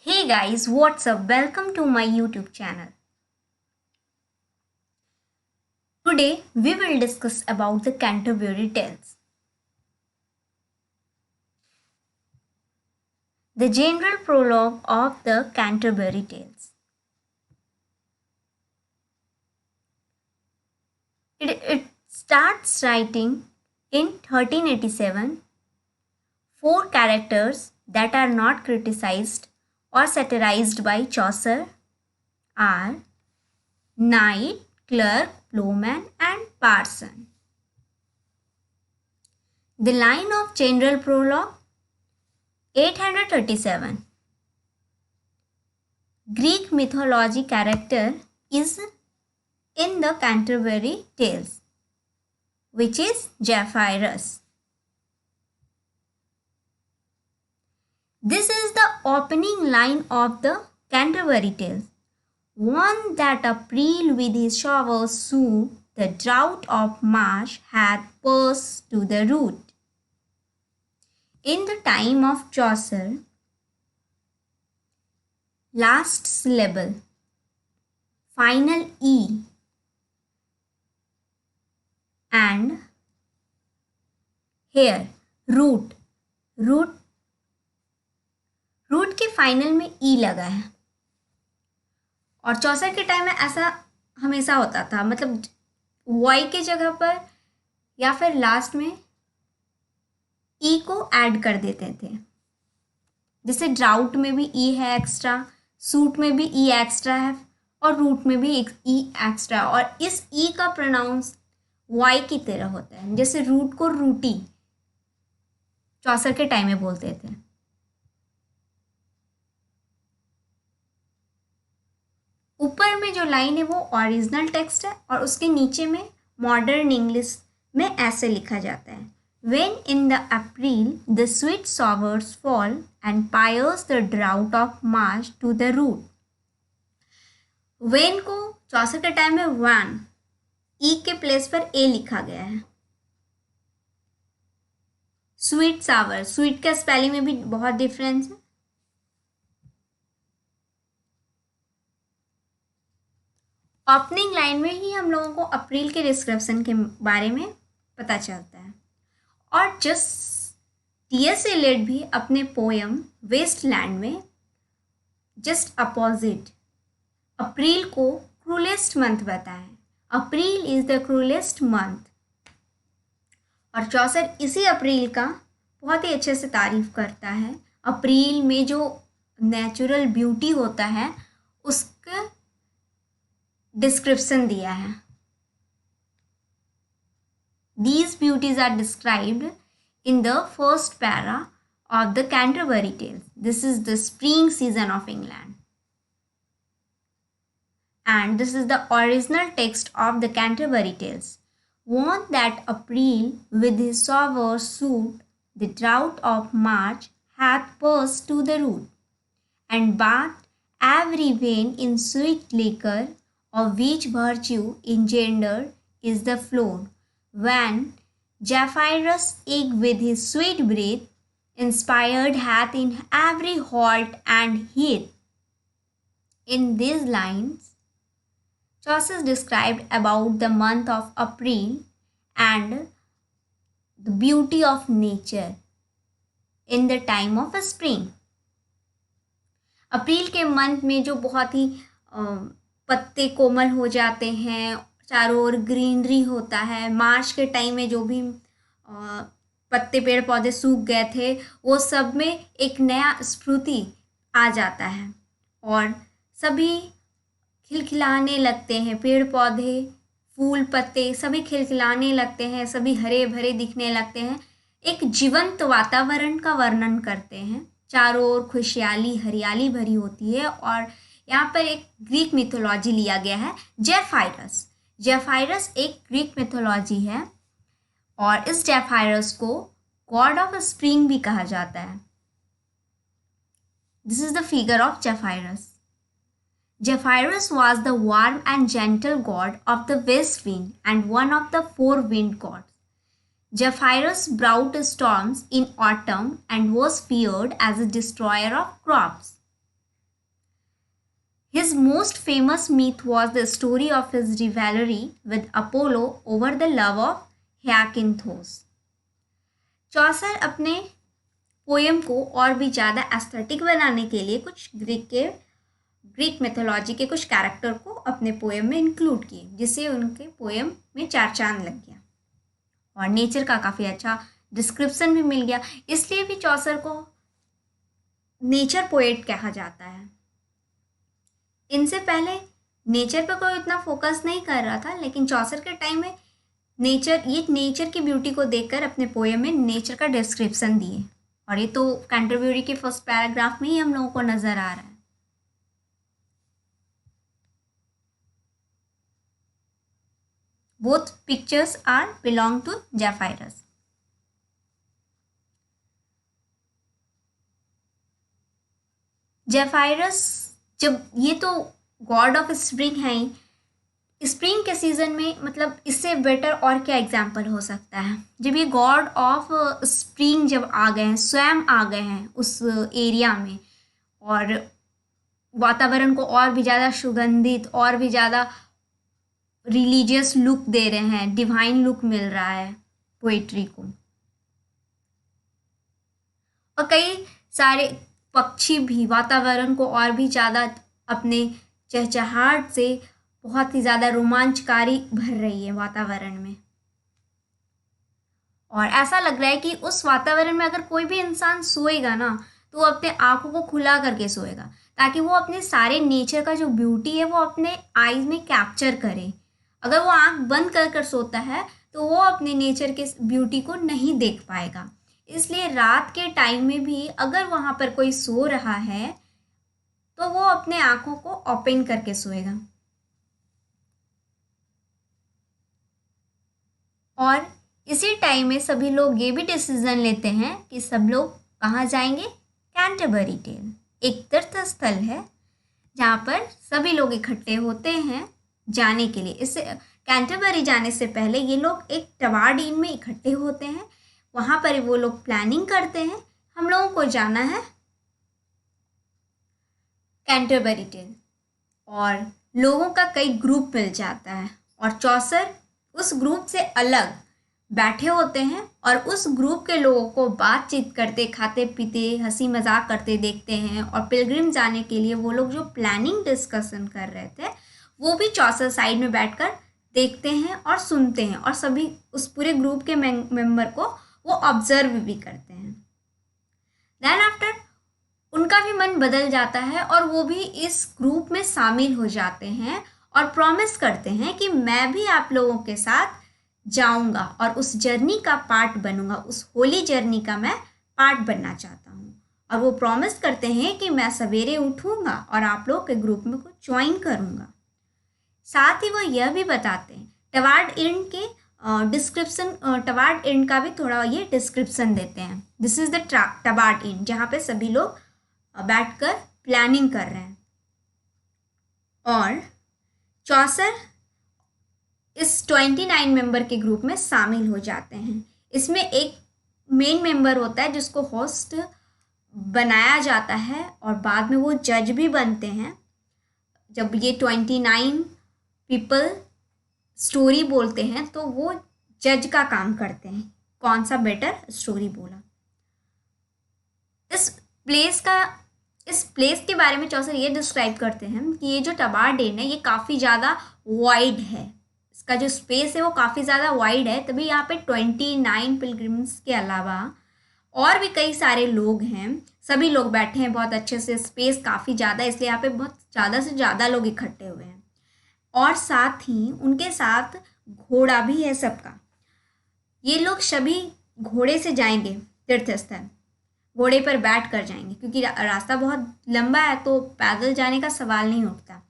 Hey guys, what's up? Welcome to my YouTube channel. Today we will discuss about the Canterbury Tales. The general prologue of the Canterbury Tales. It starts writing in 1387. Four characters that are not criticized or satirized by Chaucer are knight, clerk, plowman, and parson. The line of general prologue 837. Greek mythology character is in the Canterbury Tales, which is Zephyrus. This is the opening line of the Canterbury Tales. One that April with his showers soothed, the drought of March hath burst to the root. In the time of Chaucer, last syllable, final E and here root के final में E लगा है और चौसर के time में ऐसा हमेशा होता था, मतलब वाई के जगह पर या फिर लास्ट में ई को ऐड कर देते थे। जैसे ड्राउट में भी ई है एक्स्ट्रा, सूट में भी ई एक्स्ट्रा है और रूट में भी एक ई एक्स्ट्रा, और इस ई का प्रोनाउंस वाई की तरह होता है। जैसे रूट को रूटी चौसर के टाइम में बोलते थे। ऊपर में जो लाइन है वो ओरिजिनल टेक्स्ट है और उसके नीचे में मॉडर्न इंग्लिश में ऐसे लिखा जाता है, When in the April the sweet showers fall and pierce the drought of March to the root. When को चौसर के टाइम में वन ई के प्लेस पर ए लिखा गया है। स्वीट सावर, स्वीट का स्पेलिंग में भी बहुत डिफरेंस है। ओपनिंग लाइन में ही हम लोगों को अप्रैल के डिस्क्रिप्शन के बारे में पता चलता है। और जस्ट टी.एस. एलियट भी अपने पोयम वेस्टलैंड में जस्ट अपोजिट अप्रैल को क्रूलेस्ट मंथ बताया। April is the cruellest month, और चौसर इसी अप्रैल का बहुत ही अच्छे से तारीफ करता है। अप्रैल में जो नेचुरल ब्यूटी होता है उसका डिस्क्रिप्शन दिया है। These beauties are described in the first para of the Canterbury Tales. This is the spring season of England. And this is the original text of the Canterbury Tales. One that April with his sour suit, the drought of March hath burst to the root, and bathed every vein in sweet liquor, of which virtue engendered is the flood. When Zephyrus eke with his sweet breath inspired hath in every halt and heath. In these lines, Chaucer described about the month of April and the beauty of nature in the time of spring. अप्रैल के month में जो बहुत ही पत्ते कोमल हो जाते हैं, चारों ओर greenery होता है। मार्च के टाइम में जो भी पत्ते पेड़ पौधे सूख गए थे वो सब में एक नया स्फूर्ति आ जाता है और सभी खिलखिलाने लगते हैं। पेड़ पौधे, फूल, पत्ते सभी खिलखिलाने लगते हैं, सभी हरे भरे दिखने लगते हैं। एक जीवंत वातावरण का वर्णन करते हैं। चारों ओर खुशहाली हरियाली भरी होती है। और यहाँ पर एक ग्रीक मिथोलॉजी लिया गया है, जेफायरस। जेफायरस एक ग्रीक मिथोलॉजी है और इस जेफायरस को गॉड ऑफ स्प्रिंग भी कहा जाता है। This is the figure of Zephyrus. Zephyrus was the warm and gentle god of the west wind and one of the four wind gods. Zephyrus brought storms in autumn and was feared as a destroyer of crops. His most famous myth was the story of his rivalry with Apollo over the love of Hyacinthus. चौसर अपने poem को और भी ज़्यादा aesthetic बनाने के लिए कुछ Greek mythology के कुछ कैरेक्टर को अपने पोएम में इंक्लूड किए, जिससे उनके पोएम में चार चांद लग गया और नेचर का काफ़ी अच्छा डिस्क्रिप्शन भी मिल गया। इसलिए भी चौसर को नेचर पोएट कहा जाता है। इनसे पहले नेचर पर कोई उतना फोकस नहीं कर रहा था, लेकिन चौसर के टाइम में नेचर की ब्यूटी को देखकर अपने पोएम में नेचर का डिस्क्रिप्शन दिए, और ये तो कैंटरबरी के फर्स्ट पैराग्राफ में ही हम लोगों को नजर आ रहा है। Both pictures are belong to Zephyrus. Zephyrus जब ये तो गॉड ऑफ स्प्रिंग है ही, स्प्रिंग के सीज़न में मतलब इससे बेटर और क्या एग्जाम्पल हो सकता है। जब ये गॉड ऑफ स्प्रिंग जब आ गए हैं, स्वयं आ गए हैं उस एरिया में, और वातावरण को और भी ज़्यादा सुगंधित और भी ज़्यादा रिलीजियस लुक दे रहे हैं, डिवाइन लुक मिल रहा है पोइट्री को। और कई सारे पक्षी भी वातावरण को और भी ज़्यादा अपने चहचहाहट से बहुत ही ज़्यादा रोमांचकारी भर रही है वातावरण में, और ऐसा लग रहा है कि उस वातावरण में अगर कोई भी इंसान सोएगा ना, तो वो अपने आँखों को खुला करके सोएगा, ताकि वो अपने सारे नेचर का जो ब्यूटी है वो अपने आईज में कैप्चर करे। अगर वो आँख बंद कर कर सोता है तो वो अपने नेचर के ब्यूटी को नहीं देख पाएगा। इसलिए रात के टाइम में भी अगर वहाँ पर कोई सो रहा है तो वो अपने आँखों को ओपन करके सोएगा। और इसी टाइम में सभी लोग ये भी डिसीजन लेते हैं कि सब लोग कहाँ जाएंगे, कैंटरबरी टेल। एक तीर्थ स्थल है जहाँ पर सभी लोग इकट्ठे होते हैं जाने के लिए। इससे कैंटरबरी जाने से पहले ये लोग एक टवार्ड इन में इकट्ठे होते हैं, वहाँ पर वो लोग प्लानिंग करते हैं, हम लोगों को जाना है कैंटरबरी टेल, और लोगों का कई ग्रुप मिल जाता है, और चौसर उस ग्रुप से अलग बैठे होते हैं और उस ग्रुप के लोगों को बातचीत करते, खाते पीते, हंसी मजाक करते देखते हैं। और पिलग्रिम जाने के लिए वो लोग जो प्लानिंग डिस्कशन कर रहे थे वो भी चौसर साइड में बैठकर देखते हैं और सुनते हैं, और सभी उस पूरे ग्रुप के मेंबर को वो ऑब्जर्व भी करते हैं। देन आफ्टर उनका भी मन बदल जाता है और वो भी इस ग्रुप में शामिल हो जाते हैं और प्रॉमिस करते हैं कि मैं भी आप लोगों के साथ जाऊंगा और उस जर्नी का पार्ट बनूंगा, उस होली जर्नी का मैं पार्ट बनना चाहता हूँ। और वो प्रॉमिस करते हैं कि मैं सवेरे उठूंगा और आप लोग के ग्रुप में को ज्वाइन करूंगा। साथ ही वो यह भी बताते हैं, टवार्ड इंड के डिस्क्रिप्शन, टवार्ड इंड का भी थोड़ा ये डिस्क्रिप्शन देते हैं। दिस इज द टवार्ड इंड, जहाँ पे सभी लोग बैठकर प्लानिंग कर रहे हैं। और चौसर इस 29 मेंबर के ग्रुप में शामिल हो जाते हैं। इसमें एक मेन मेंबर होता है जिसको होस्ट बनाया जाता है, और बाद में वो जज भी बनते हैं। जब ये 29 पीपल स्टोरी बोलते हैं तो वो जज का काम करते हैं, कौन सा बेटर स्टोरी बोला। इस प्लेस के बारे में चौसर ये डिस्क्राइब करते हैं कि ये जो टवार्ड इंड है ये काफ़ी ज़्यादा वाइड है, इसका जो स्पेस है वो काफ़ी ज़्यादा वाइड है। तभी यहाँ पे 29 पिलग्रिम्स के अलावा और भी कई सारे लोग हैं, सभी लोग बैठे हैं बहुत अच्छे से, स्पेस काफ़ी ज़्यादा, इसलिए यहाँ पे बहुत ज़्यादा से ज़्यादा लोग इकट्ठे हुए हैं। और साथ ही उनके साथ घोड़ा भी है सबका। ये लोग सभी घोड़े से जाएंगे तीर्थ स्थल, घोड़े पर बैठ कर जाएंगे, क्योंकि रास्ता बहुत लंबा है तो पैदल जाने का सवाल नहीं उठता।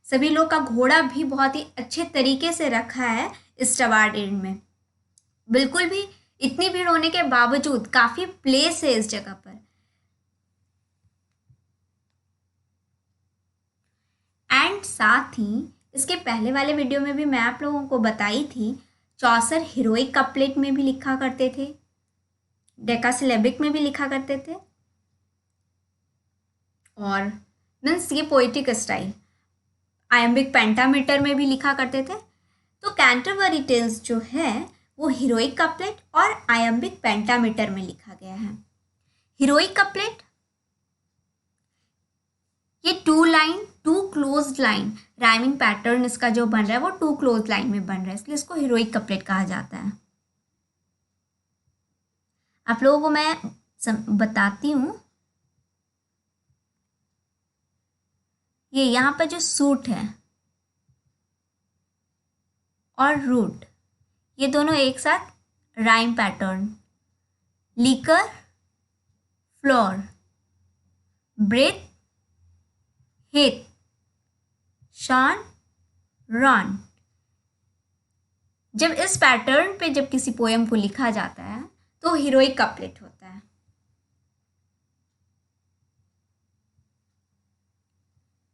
सभी लोग का घोड़ा भी बहुत ही अच्छे तरीके से रखा है इस टवार्ड इंड में। बिल्कुल भी इतनी भीड़ होने के बावजूद काफ़ी प्लेस है इस जगह पर। एंड साथ ही इसके पहले वाले वीडियो में भी मैं आप लोगों को बताई थी, चौसर हीरोइक कपलेट में भी लिखा करते थे, डेकासिलेबिक में भी लिखा करते थे, और मीन्स ये पोइटिक स्टाइल। आयम्बिक पेंटामीटर में भी लिखा करते थे। तो कैंटरबरी टेल्स जो है वो हीरोइक कपलेट और आयम्बिक पेंटामीटर में लिखा गया है। हीरोइक कपलेट ये 2 line 2 closed line rhyming pattern इसका जो बन रहा है वो 2 क्लोज्ड लाइन में बन रहा है, इसलिए इसको हीरोइक कपलेट कहा जाता है। आप लोगों को मैं बताती हूँ, ये यहाँ पर जो सूट है और रूट ये दोनों एक साथ rhyme pattern, liquor flour breath heath sun run. जब इस पैटर्न पे जब किसी पोएम को लिखा जाता है तो हीरोइक कपलेट होता है।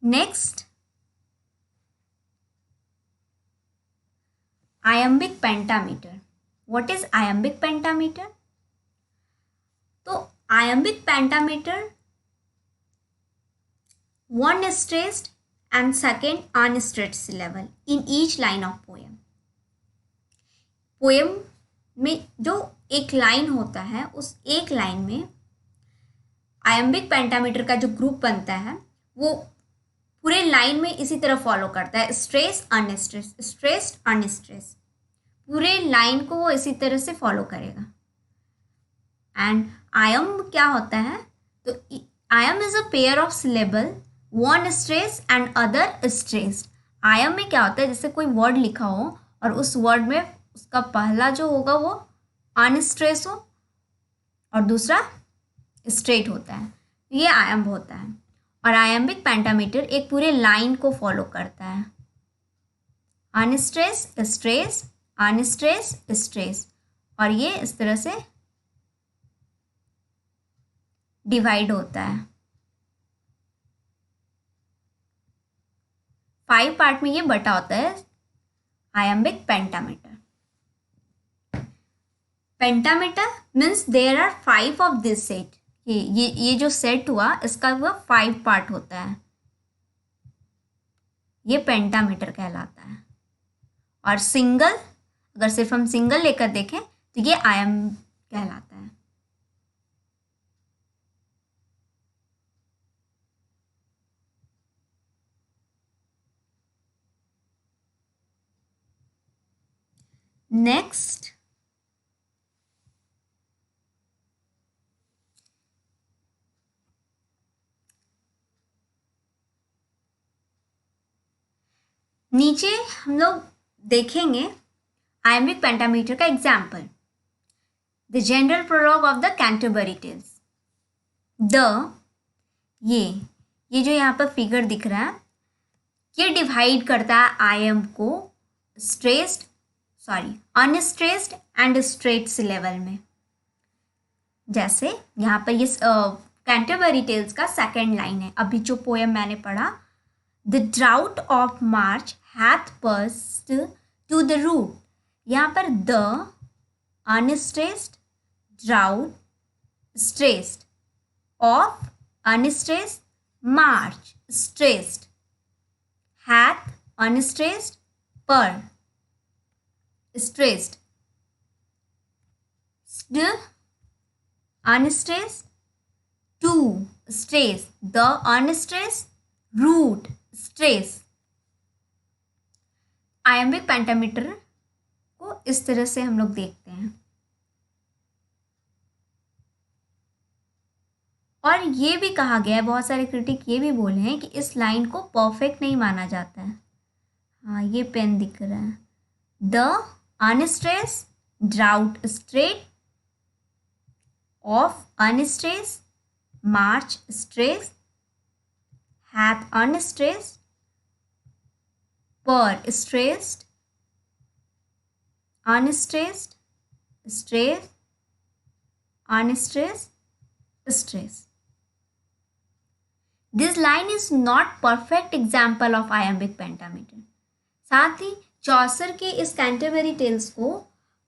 Next iambic pentameter. What is iambic pentameter? तो iambic pentameter one stressed and second unstressed syllable in each line of poem. Poem में जो एक लाइन होता है उस एक लाइन में आयम्बिक पेंटामीटर का जो ग्रुप बनता है वो पूरे लाइन में इसी तरह फॉलो करता है, स्ट्रेस अनस्ट्रेस स्ट्रेस्ड अनस्ट्रेस, पूरे लाइन को वो इसी तरह से फॉलो करेगा। एंड आयम क्या होता है? तो आयम is a pair of syllable, one stress and other stressed. आयम में क्या होता है, जैसे कोई वर्ड लिखा हो और उस वर्ड में उसका पहला जो होगा वो अनस्ट्रेस हो और दूसरा स्ट्रेट होता है, ये आयम होता है। और आयम्बिक पेंटामीटर एक पूरे लाइन को फॉलो करता है, अनस्ट्रेस स्ट्रेस अनस्ट्रेस स्ट्रेस, और ये इस तरह से डिवाइड होता है। 5 पार्ट में ये बटा होता है iambic pentameter. Pentameter means there are 5 of this set. ये जो सेट हुआ इसका वो 5 पार्ट होता है, ये पेंटामीटर कहलाता है। और सिंगल, अगर सिर्फ हम सिंगल लेकर देखें तो ये आयम कहलाता है। नेक्स्ट नीचे हम लोग देखेंगे आयम्बिक पेंटामीटर का example, the general prologue of the Canterbury Tales. ये जो यहाँ पर फिगर दिख रहा है ये डिवाइड करता है आयम को अनस्ट्रेस्ड एंड स्ट्रेट सिलेबल में। जैसे यहाँ पर ये कैंटरबरी टेल्स का सेकेंड लाइन है, अभी जो पोएम मैंने पढ़ा, the drought of March hath burst to the root. यहाँ पर the unstressed drought stressed of unstressed March stressed hath unstressed पर stressed unstressed to stress the unstressed root stress। Iambic pentameter को इस तरह से हम लोग देखते हैं। और ये भी कहा गया है, बहुत सारे क्रिटिक ये भी बोले हैं कि इस लाइन को परफेक्ट नहीं माना जाता है। हाँ, ये पेन दिख रहा है, the unstressed drought straight of unstressed march stress hath unstressed per stressed unstressed stress unstressed stress। This line is not perfect example of iambic pentameter। साथ ही चौसर के इस कैंटरबरी टेल्स को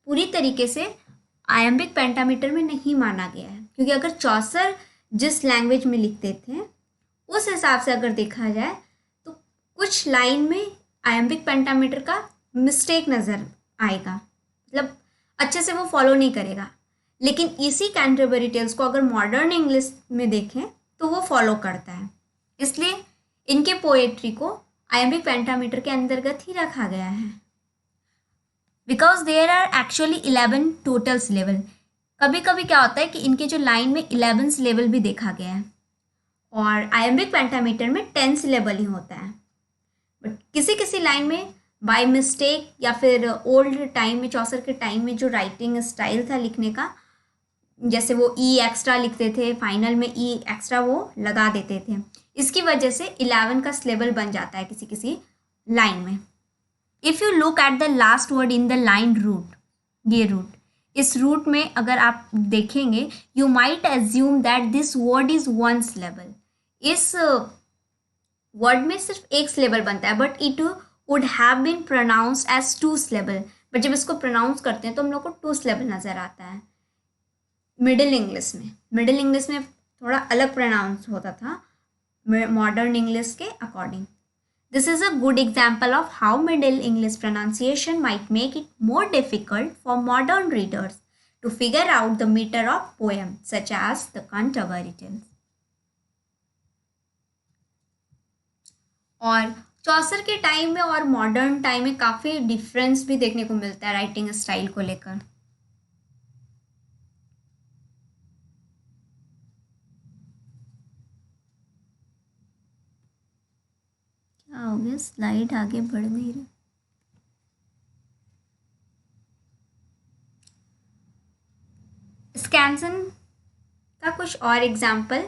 पूरी तरीके से आयम्बिक पेंटामीटर में नहीं माना गया है, क्योंकि अगर चौसर जिस लैंग्वेज में लिखते थे उस हिसाब से अगर देखा जाए तो कुछ लाइन में आयम्बिक पेंटामीटर का मिस्टेक नज़र आएगा, मतलब अच्छे से वो फॉलो नहीं करेगा। लेकिन इसी कैंटरबरी टेल्स को अगर मॉडर्न इंग्लिश में देखें तो वो फॉलो करता है। इसलिए इनके पोएट्री को आयम्बिक पेंटामीटर के अंतर्गत ही रखा गया है। Because there are actually 11 total syllable. कभी कभी क्या होता है कि इनके जो लाइन में 11 सिलेबल भी देखा गया है, और आयम्बिक पेंटामीटर में 10 सिलेबल ही होता है। बट किसी किसी लाइन में बाय मिस्टेक या फिर ओल्ड टाइम में, चौसर के टाइम में जो राइटिंग स्टाइल था लिखने का, जैसे वो ई एक्स्ट्रा लिखते थे, फाइनल में ई एक्स्ट्रा वो लगा देते थे, इसकी वजह से 11 का सिलेबल बन जाता है किसी किसी लाइन में। If you look at the last word in the line root, ये रूट, इस रूट में अगर आप देखेंगे, you might assume that this word is one syllable. इस वर्ड में सिर्फ एक सिलेबल बनता है, but it would have been pronounced as 2 syllable. But जब इसको प्रोनाउंस करते हैं तो हम लोग को 2 सिलेबल नज़र आता है। मिडिल इंग्लिश में थोड़ा अलग प्रोनाउंस होता था मॉडर्न इंग्लिश के according. This is a good example of how Middle English pronunciation might make it more difficult for modern readers to figure out the meter of poem, such as the Canterbury Tales. और चौसर के time में और modern time में काफ़ी difference भी देखने को मिलता है राइटिंग स्टाइल को लेकर। क्या हो गया, स्लाइड आगे बढ़ नहीं रही। स्कैंसन का कुछ और एग्जाम्पल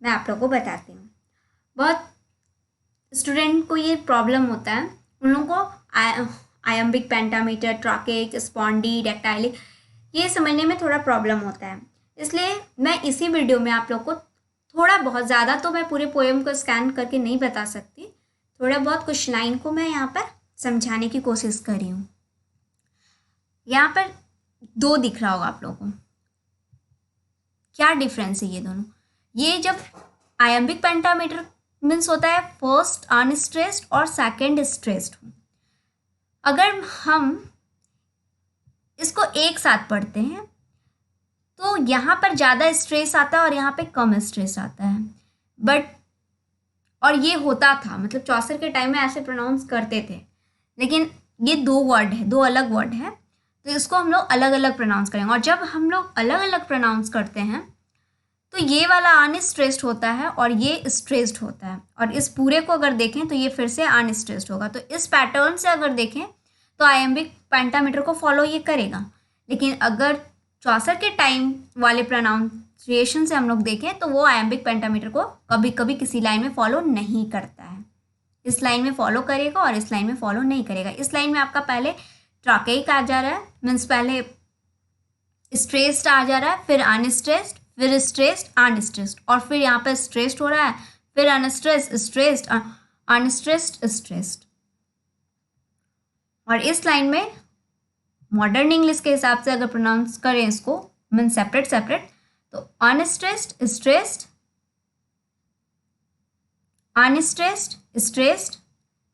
मैं आप लोगों को बताती हूँ। बहुत स्टूडेंट को ये प्रॉब्लम होता है, उन लोगों को आयम्बिक पेंटामीटर, ट्रॉकेक, स्पॉन्डी, डेक्टाइलिक ये समझने में थोड़ा प्रॉब्लम होता है। इसलिए मैं इसी वीडियो में आप लोग को थोड़ा बहुत, ज़्यादा तो मैं पूरे पोएम को स्कैन करके नहीं बता सकती, थोड़ा बहुत कुछ लाइन को मैं यहाँ पर समझाने की कोशिश कर रही हूँ। यहाँ पर 2 दिख रहा होगा आप लोगों को, क्या डिफरेंस है ये दोनों। ये जब आयम्बिक पेंटामीटर मीन्स होता है फर्स्ट अनस्ट्रेस्ड और सेकंड स्ट्रेस्ड। अगर हम इसको एक साथ पढ़ते हैं तो यहाँ पर ज़्यादा स्ट्रेस आता है और यहाँ पे कम स्ट्रेस आता है। बट और ये होता था, मतलब चौसर के टाइम में ऐसे प्रोनाउंस करते थे, लेकिन ये 2 वर्ड है, 2 अलग वर्ड है, तो इसको हम लोग अलग अलग प्रोनाउंस करेंगे। और जब हम लोग अलग अलग प्रोनाउंस करते हैं तो ये वाला अनस्ट्रेस्ड होता है और ये स्ट्रेस्ड होता है, और इस पूरे को अगर देखें तो ये फिर से अनस्ट्रेस्ड होगा। तो इस पैटर्न से अगर देखें तो आयम्बिक पेंटामीटर को फॉलो ये करेगा। लेकिन अगर चौसर के टाइम वाले प्रोनाउंसिएशन से हम लोग देखें तो वो आयम्बिक पेंटामीटर को कभी कभी किसी लाइन में फॉलो नहीं करता है। इस लाइन में फॉलो करेगा और इस लाइन में फॉलो नहीं करेगा। इस लाइन में आपका पहले ट्रॉकेइक आ जा रहा है, मीन्स पहले स्ट्रेस्ड आ जा रहा है, फिर अनस्ट्रेस्ड, फिर स्ट्रेस्ड, अनस्ट्रेस्ड, और फिर यहाँ पर स्ट्रेस्ड हो रहा है, फिर अनस्ट्रेस्ड, स्ट्रेस्ड, अनस्ट्रेस्ड, स्ट्रेस्ड। और इस लाइन में मॉडर्न इंग्लिश के हिसाब से अगर प्रोनाउंस करें इसको, मीन सेपरेट सेपरेट, तो unstressed, stressed, unstressed, stressed,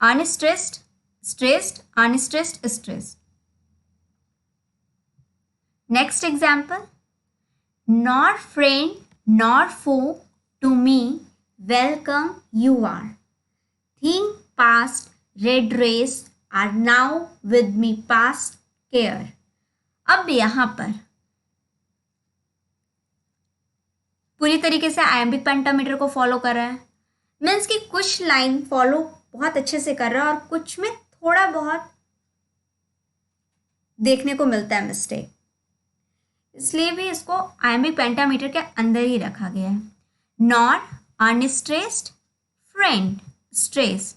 unstressed, stressed, unstressed, stressed. Next example, nor friend nor foe to me welcome you are, think past red race are now with me past care। अब यहाँ पर पूरी तरीके से iambic pentameter को follow कर रहा है, मीन्स कि कुछ लाइन फॉलो बहुत अच्छे से कर रहा है और कुछ में थोड़ा बहुत देखने को मिलता है मिस्टेक, इसलिए भी इसको आयम्बिक पेंटामीटर के अंदर ही रखा गया है। Nor unstressed, friend stressed,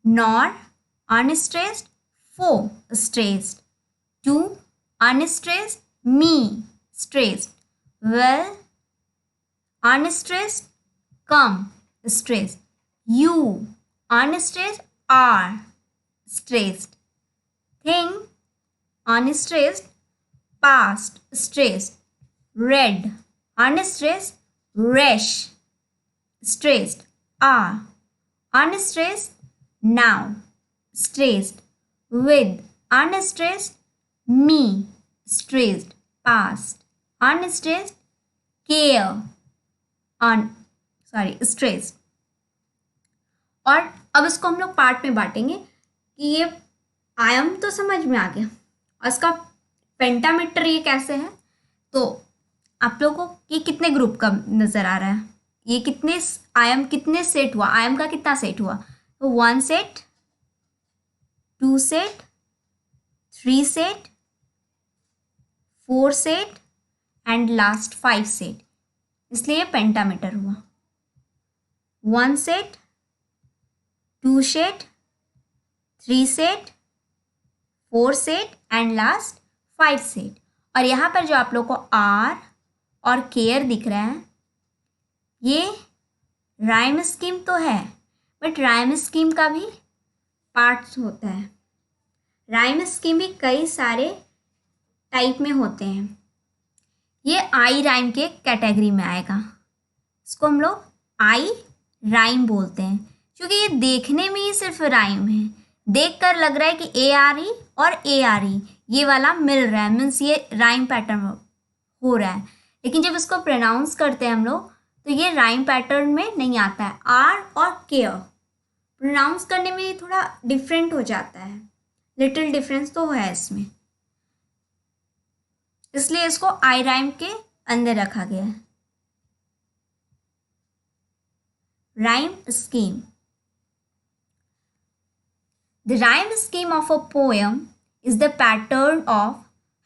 nor unstressed, foe stressed, to unstressed, me stressed, well unstressed, come stressed, you unstressed, are stressed, thing unstressed, past stressed, red unstressed, rash stressed, are unstressed now, stressed with, unstressed me, stressed past, unstressed care, stressed। और अब इसको हम लोग part में बांटेंगे कि ये आयम तो समझ में आ गया और इसका पेंटामीटर ये कैसे है। तो आप लोगों को ये कितने ग्रुप का नजर आ रहा है, ये कितने आयम कितने सेट हुआ, आयम का कितना सेट हुआ। तो 1 set, 2 set, 3 set, 4 set and last 5 set, इसलिए ये पेंटामीटर हुआ। 1 set, 2 set, 3 set, 4 set and last 5 set. और यहाँ पर जो आप लोग को आर और केयर दिख रहा है, ये राइम स्कीम तो है, बट राइम स्कीम का भी पार्ट्स होता है। राइम स्कीम भी कई सारे टाइप में होते हैं। ये आई राइम के कैटेगरी में आएगा, इसको हम लोग आई राइम बोलते हैं, क्योंकि ये देखने में ही सिर्फ राइम है, देख कर लग रहा है कि ए आर ई और ए आर ई ये वाला मिल रहा है, मीन्स ये राइम पैटर्न हो रहा है। लेकिन जब इसको प्रोनाउंस करते हैं हम लोग तो ये राइम पैटर्न में नहीं आता है। आर और केयर प्रोनाउंस करने में ये थोड़ा डिफरेंट हो जाता है, लिटिल डिफरेंस तो है इसमें, इसलिए इसको आई राइम के अंदर रखा गया है। Rhyme scheme. The rhyme scheme of a poem is the pattern of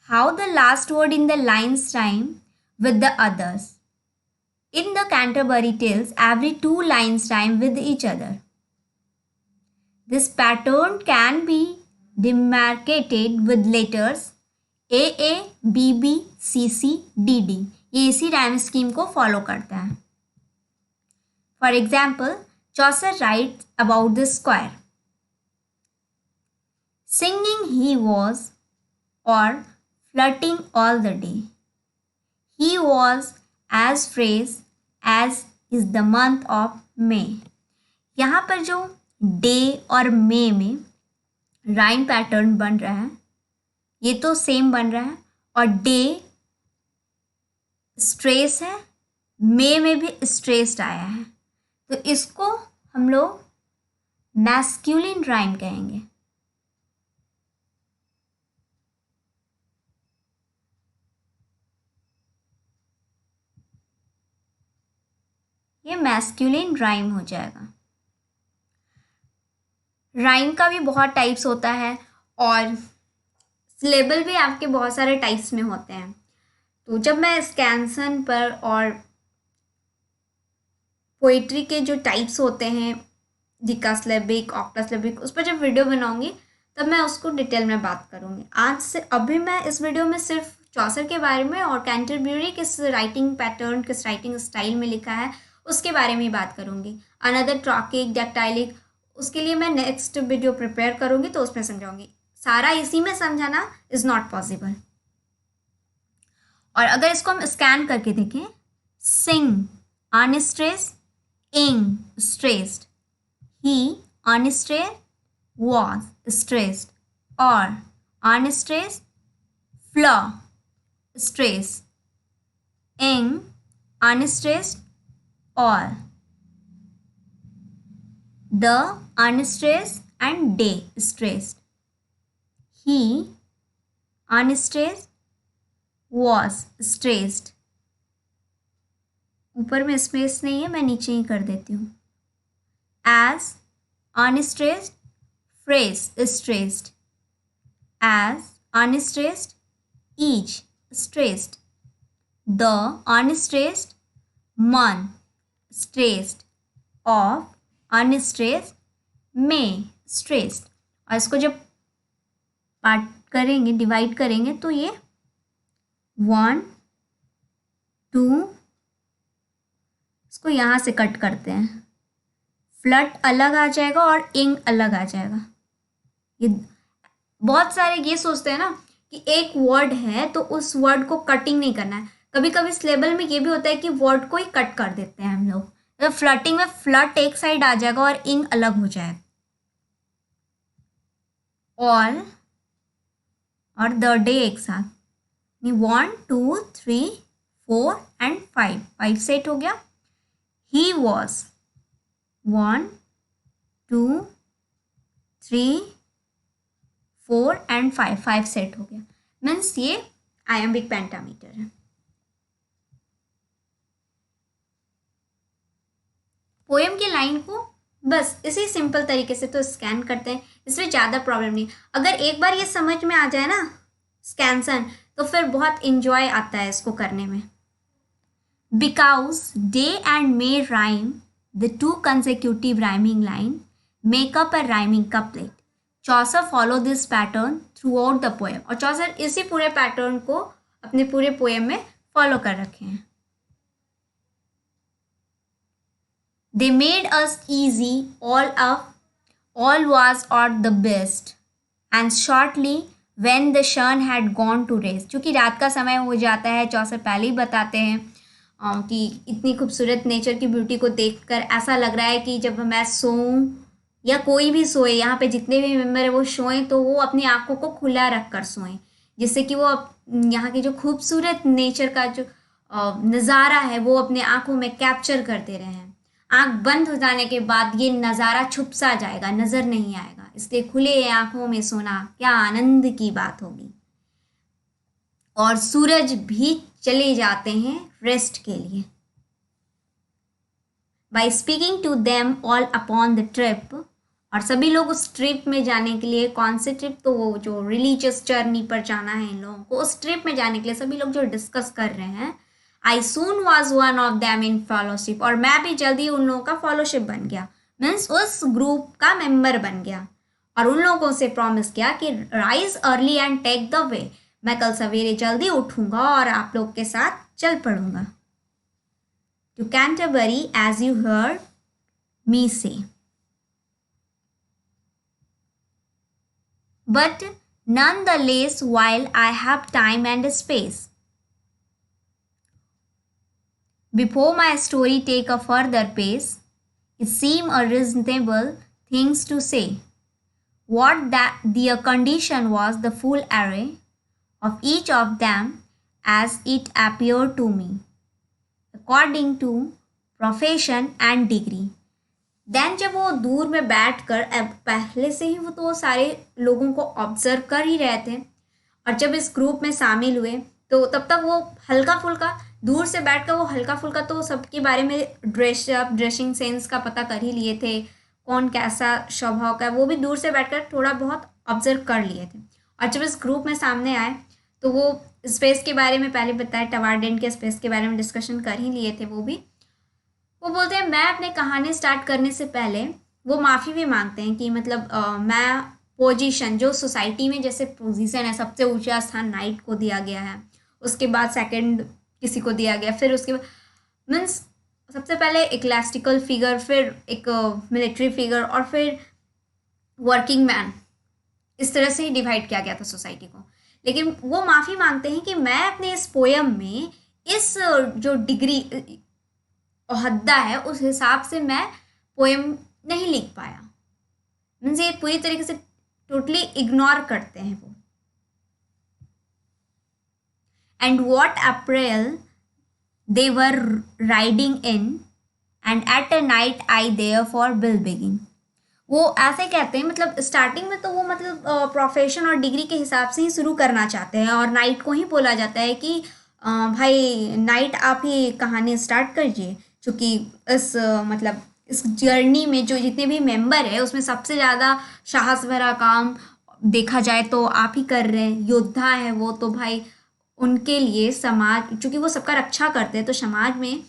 how the last word in the lines rhyme with the others. In the Canterbury Tales, every 2 lines rhyme with each other. This pattern can be demarcated with letters A A, B B, C C, D D. ये इसी rhyme scheme को follow करता है। For example, Chaucer writes about the squire. Singing he was, or flirting all the day. He was as fresh as is the month of May. यहाँ पर जो day और मे में राइम पैटर्न बन रहा है, ये तो सेम बन रहा है, और डे स्ट्रेस है, मे में भी स्ट्रेस्ड आया है, तो इसको हम लोग मैस्कुलिन राइम कहेंगे। ये मैस्कुलिन राइम हो जाएगा। राइम का भी बहुत टाइप्स होता है और सिलेबल भी आपके बहुत सारे टाइप्स में होते हैं। तो जब मैं स्कैंसन पर और पोइट्री के जो टाइप्स होते हैं, डिकासिलेबिक, ऑक्टासिलेबिक, उस पर जब वीडियो बनाऊंगी तब मैं उसको डिटेल में बात करूंगी। आज से अभी मैं इस वीडियो में सिर्फ चौसर के बारे में और कैंटरबरी किस राइटिंग पैटर्न, किस राइटिंग स्टाइल में लिखा है उसके बारे में ही बात करूंगी। अनदर ट्रॉकिक, डेक्टाइलिक, उसके लिए मैं नेक्स्ट वीडियो प्रिपेयर करूंगी तो उसमें समझाऊंगी। सारा इसी में समझाना इज नॉट पॉसिबल। और अगर इसको हम स्कैन करके देखें, सिंग unstressed, ing stressed, he unstressed was stressed, or unstressed flaw stress, ing unstressed all, the unstressed and day stressed, he unstressed was stressed। ऊपर में स्पेस नहीं है, मैं नीचे ही कर देती हूँ। Age unstressed, fresh stressed, age unstressed, each stressed, the unstressed, man stressed, of unstressed, may stressed. और इसको जब पार्ट करेंगे, डिवाइड करेंगे तो ये 1 2, इसको यहाँ से कट करते हैं, फ्लट अलग आ जाएगा और इंग अलग आ जाएगा। ये बहुत सारे ये सोचते हैं ना कि एक वर्ड है तो उस वर्ड को कटिंग नहीं करना है। कभी कभी सिलेबल में ये भी होता है कि वर्ड को ही कट कर देते हैं हम लोग, तो फ्लर्टिंग में फ्लर्ट एक साइड आ जाएगा और इंग अलग हो जाएगा। और द डे एक साथ, 1 2 3 4 एंड 5 सेट हो गया। ही वॉज 1 2 3 4 एंड 5 सेट हो गया। मीन्स ये आयम्बिक पेंटामीटर है। पोएम की लाइन को बस इसी सिंपल तरीके से तो स्कैन करते हैं, इसमें ज़्यादा प्रॉब्लम नहीं। अगर एक बार ये समझ में आ जाए ना स्कैनसन, तो फिर बहुत इंजॉय आता है इसको करने में। Because day and may rhyme the 2 consecutive rhyming line make up a rhyming couplet. Chaucer follow this pattern through out the poem, और चौसर इसी पूरे पैटर्न को अपने पूरे पोएम में फॉलो कर रखे हैं। They made us easy, all was at the best, and shortly when the sun had gone to rest. चूँकि रात का समय हो जाता है, चौसर पहले ही बताते हैं कि इतनी खूबसूरत नेचर की ब्यूटी को देखकर ऐसा लग रहा है कि जब मैं सोऊं या कोई भी सोए, यहाँ पे जितने भी मेंबर है वो सोएं, तो वो अपनी आंखों को खुला रख कर सोएं, जिससे कि वो यहाँ की जो खूबसूरत नेचर का जो नज़ारा है वो अपने आंखों में कैप्चर करते रहें। आंख बंद हो जाने के बाद ये नज़ारा छुप सा जाएगा, नज़र नहीं आएगा, इसलिए खुले आंखों में सोना क्या आनंद की बात होगी। और सूरज भी चले जाते हैं रेस्ट के लिए। By speaking to them all upon the trip, और सभी लोग उस ट्रिप में जाने के लिए, कौन से ट्रिप, तो वो जो रिलीजियस जर्नी पर जाना है इन लोगों को, उस ट्रिप में जाने के लिए सभी लोग जो डिस्कस कर रहे हैं। I soon was one of them in fellowship, और मैं भी जल्दी उन लोगों का फॉलोशिप बन गया, मीन्स उस ग्रुप का मेंबर बन गया, और उन लोगों से प्रॉमिस किया कि rise early and take the way, मैं कल सवेरे जल्दी उठूंगा और आप लोग के साथ चल पड़ूंगा। To Canterbury as you heard me से, but nonetheless while I have time and space. Before my story take a further pace, it seem a reasonable things to say. What that their condition was the full array of each of them as it appeared to me, according to profession and degree. Then जब वो दूर में बैठ कर, पहले से ही वो तो सारे लोगों को ऑब्जर्व कर ही रहे थे, और जब इस ग्रुप में शामिल हुए तो तब तक वो हल्का फुल्का दूर से बैठकर वो हल्का फुल्का तो सबके बारे में ड्रेसिंग सेंस का पता कर ही लिए थे, कौन कैसा स्वभाव का है वो भी दूर से बैठकर थोड़ा बहुत ऑब्जर्व कर लिए थे। और जब इस ग्रुप में सामने आए तो वो स्पेस के बारे में पहले बताया, टवार्डेंट के स्पेस के बारे में डिस्कशन कर ही लिए थे। वो बोलते हैं मैं अपने कहानी स्टार्ट करने से पहले वो माफ़ी भी मांगते हैं कि मतलब मैं पोजीशन, जो सोसाइटी में जैसे पोजीशन है, सबसे ऊंचा स्थान नाइट को दिया गया है, उसके बाद सेकंड किसी को दिया गया, फिर उसके बाद मीन्स सबसे पहले इक्लेस्टिकल फिगर, फिर एक मिलिट्री फिगर, और फिर वर्किंग मैन, इस तरह से ही डिवाइड किया गया था सोसाइटी को। लेकिन वो माफ़ी मांगते हैं कि मैं अपने इस पोयम में इस जो डिग्री ओहद्दा है उस हिसाब से मैं पोएम नहीं लिख पाया। मीन्स ये पूरी तरीके से टोटली इग्नोर करते हैं वो। And what April they were riding in and at a night I there for will begin. वो ऐसे कहते हैं, मतलब स्टार्टिंग में तो वो मतलब प्रोफेशन और डिग्री के हिसाब से ही शुरू करना चाहते हैं, और नाइट को ही बोला जाता है कि भाई नाइट आप ही कहानी स्टार्ट करिए, चूँकि इस मतलब इस जर्नी में जो जितने भी मेंबर है उसमें सबसे ज़्यादा साहस भरा काम देखा जाए तो आप ही कर रहे हैं, योद्धा है वो, तो भाई उनके लिए समाज, चूँकि वो सबका रक्षा करते हैं तो समाज में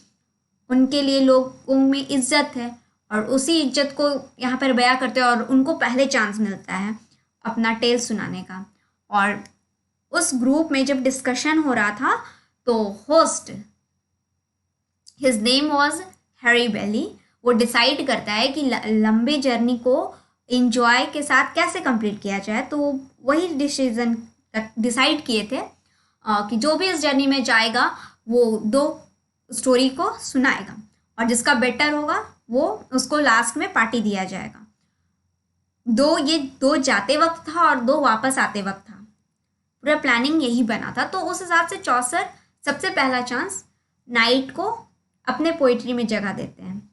उनके लिए लोगों में इज्जत है, और उसी इज्जत को यहाँ पर बयां करते हैं, और उनको पहले चांस मिलता है अपना टेल सुनाने का। और उस ग्रुप में जब डिस्कशन हो रहा था तो host, his name was Harry Bailey, वो डिसाइड करता है कि लंबे जर्नी को इंजॉय के साथ कैसे कंप्लीट किया जाए। तो वही डिसीजन डिसाइड किए थे कि जो भी इस जर्नी में जाएगा वो 2 स्टोरी को सुनाएगा। और जिसका बेटर होगा वो उसको लास्ट में पार्टी दिया जाएगा। ये दो जाते वक्त था और दो वापस आते वक्त था। पूरा प्लानिंग यही बना था। तो उस हिसाब से चौसर सबसे पहला चांस नाइट को अपने पोइट्री में जगह देते हैं,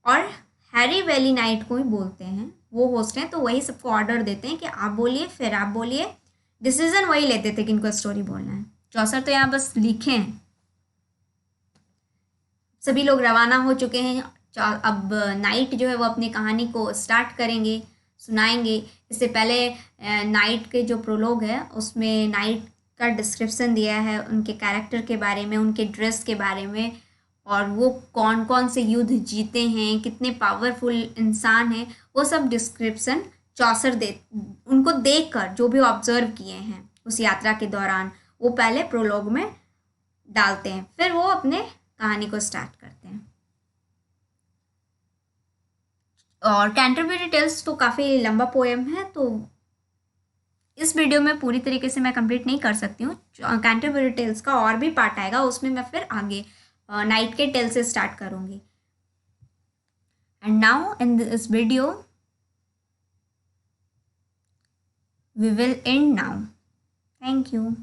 और हैरी वैली नाइट को ही बोलते हैं, वो होस्ट हैं, तो वही सबको ऑर्डर देते हैं कि आप बोलिए, फिर आप बोलिए। डिसीजन वही लेते थे कि इनको स्टोरी बोलना है। चौसर तो यहाँ बस लिखे हैं। सभी लोग रवाना हो चुके हैं। अब नाइट जो है वो अपनी कहानी को स्टार्ट करेंगे, सुनाएंगे। इससे पहले नाइट के जो प्रोलोग है उसमें नाइट का डिस्क्रिप्शन दिया है, उनके कैरेक्टर के बारे में, उनके ड्रेस के बारे में, और वो कौन कौन से युद्ध जीते हैं, कितने पावरफुल इंसान हैं, वो सब डिस्क्रिप्शन चौसर दे उनको देखकर जो भी ऑब्जर्व किए हैं उस यात्रा के दौरान, वो पहले प्रोलोग में डालते हैं, फिर वो अपने कहानी को स्टार्ट करते हैं। और कैंटरबरी टेल्स तो काफ़ी लंबा पोएम है, तो इस वीडियो में पूरी तरीके से मैं कंप्लीट नहीं कर सकती हूँ। कैंटरबरी टेल्स का और भी पार्ट आएगा, उसमें मैं फिर आगे नाइट के टेल से स्टार्ट करूँगी। And now in this video we will end now. Thank you.